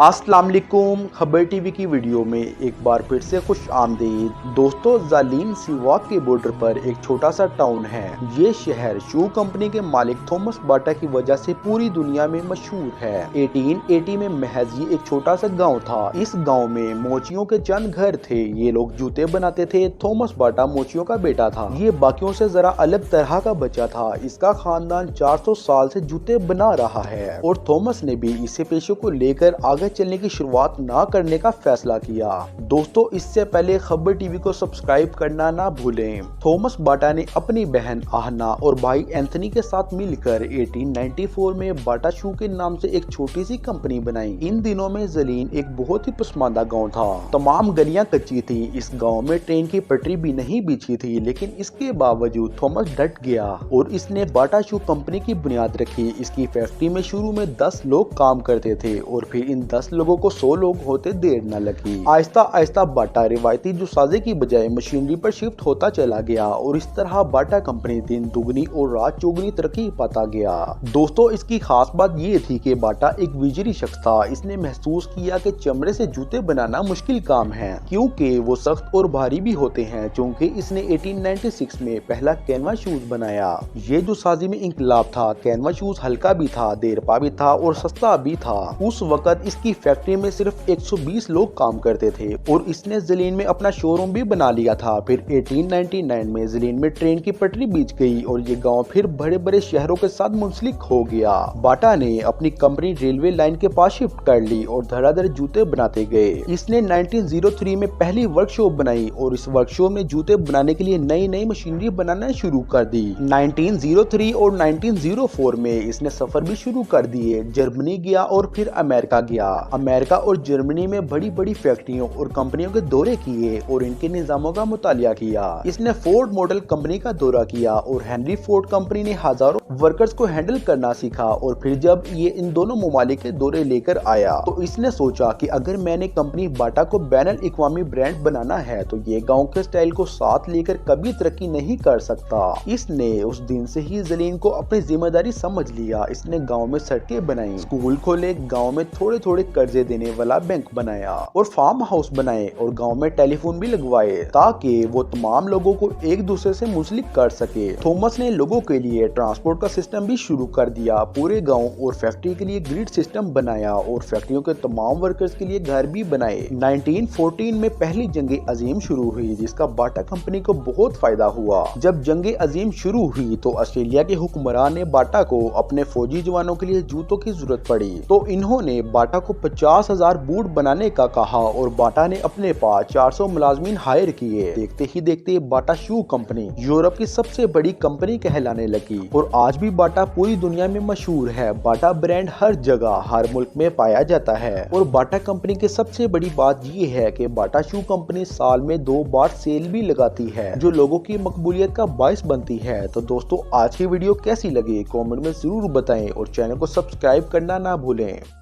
अस्सलाम वालेकुम। खबर टीवी की वीडियो में एक बार फिर से खुश आमदीद। दोस्तों, जालिन सिवाक के बॉर्डर पर एक छोटा सा टाउन है। ये शहर शू कंपनी के मालिक थॉमस बाटा की वजह से पूरी दुनिया में मशहूर है। 1880 में महज ये एक छोटा सा गांव था। इस गांव में मोचियों के चंद घर थे। ये लोग जूते बनाते थे। थॉमस बाटा मोचियों का बेटा था। ये बाकियों से जरा अलग तरह का बच्चा था। इसका खानदान 400 साल से जूते बना रहा है और थॉमस ने भी इसे पेशे को लेकर आगे चलने की शुरुआत ना करने का फैसला किया। दोस्तों, इससे पहले खबर टीवी को सब्सक्राइब करना ना भूलें। थॉमस बाटा ने अपनी बहन आहना और भाई एंथनी के साथ मिलकर 1894 में बाटा शू के नाम से एक छोटी सी कंपनी बनाई। इन दिनों में जलीन एक बहुत ही पसमानदा गांव था। तमाम गलियां कच्ची थी। इस गांव में ट्रेन की पटरी भी नहीं बिछी थी, लेकिन इसके बावजूद थॉमस डट गया और इसने बाटा शू कंपनी की बुनियाद रखी। इसकी फैक्ट्री में शुरू में 10 लोग काम करते थे और फिर इन 10 लोगों को 100 लोग होते देर न लगी। आहिस्ता आहिस्ता बाटा रिवायती जुसाजे की बजाय मशीनरी पर शिफ्ट होता चला गया और इस तरह बाटा कंपनी दिन दुगनी और रात चौगुनी तरक्की पाता गया। दोस्तों, इसकी खास बात ये थी कि बाटा एक विजरी शख्स था। इसने महसूस किया कि चमड़े से जूते बनाना मुश्किल काम है, क्योंकि वो सख्त और भारी भी होते हैं। चूंकि इसने 1896 में पहला कैनवा शूज बनाया। ये जुसाजी में इंकलाब था। कैनवा शूज हल्का भी था, देरपा भी था और सस्ता भी था। उस वक्त इसकी फैक्ट्री में सिर्फ 120 लोग काम करते थे और इसने जलीन में अपना शोरूम भी बना लिया था। फिर 1899 में जलीन में ट्रेन की पटरी बिछ गई और ये गांव फिर बड़े बड़े शहरों के साथ मुंसलिक हो गया। बाटा ने अपनी कंपनी रेलवे लाइन के पास शिफ्ट कर ली और धड़ाधड़ जूते बनाते गए। इसने 1903 में पहली वर्कशॉप बनाई और इस वर्कशॉप में जूते बनाने के लिए नई नई मशीनरी बनाना शुरू कर दी। 1903 और 1904 में इसने सफर भी शुरू कर दिए। जर्मनी गया और फिर अमेरिका गया। अमेरिका और जर्मनी में बड़ी बड़ी फैक्ट्रियों और कंपनियों के दौरे किए और इनके निजामों का मुतालिया किया। इसने फोर्ड मॉडल कंपनी का दौरा किया और हेनरी फोर्ड कंपनी ने हजारों वर्कर्स को हैंडल करना सीखा। और फिर जब ये इन दोनों ममालिक के दौरे लेकर आया तो इसने सोचा कि अगर मैंने कंपनी बाटा को बैनुल अक़वामी ब्रांड बनाना है तो ये गांव के स्टाइल को साथ लेकर कभी तरक्की नहीं कर सकता। इसने उस दिन से ही जलीन को अपनी जिम्मेदारी समझ लिया। इसने गांव में सड़कें बनाई, स्कूल खोले, गांव में थोड़े थोड़े कर्जे देने वाला बैंक बनाया और फार्म हाउस बनाए और गांव में टेलीफोन भी लगवाए ताकि वो तमाम लोगों को एक दूसरे से मुंसलिक कर सके। थॉमस ने लोगों के लिए ट्रांसपोर्ट का सिस्टम भी शुरू कर दिया। पूरे गांव और फैक्ट्री के लिए ग्रिड सिस्टम बनाया और फैक्ट्रियों के तमाम वर्कर्स के लिए घर भी बनाए। 1914 में पहली जंग अजीम शुरू हुई, जिसका बाटा कंपनी को बहुत फायदा हुआ। जब जंग अजीम शुरू हुई तो ऑस्ट्रेलिया के हुक्मरान ने बाटा को अपने फौजी जवानों के लिए जूतों की जरूरत पड़ी, तो इन्होंने बाटा को 50,000 बूट बनाने का कहा और बाटा ने अपने पास 400 मुलाजमीन हायर किए। देखते ही देखते बाटा शू कंपनी यूरोप की सबसे बड़ी कंपनी कहलाने लगी और आज भी बाटा पूरी दुनिया में मशहूर है। बाटा ब्रांड हर जगह हर मुल्क में पाया जाता है और बाटा कंपनी की सबसे बड़ी बात ये है कि बाटा शू कंपनी साल में 2 बार सेल भी लगाती है, जो लोगों की मकबूलियत का बायस बनती है। तो दोस्तों, आज की वीडियो कैसी लगी कमेंट में जरूर बताएं और चैनल को सब्सक्राइब करना ना भूलें।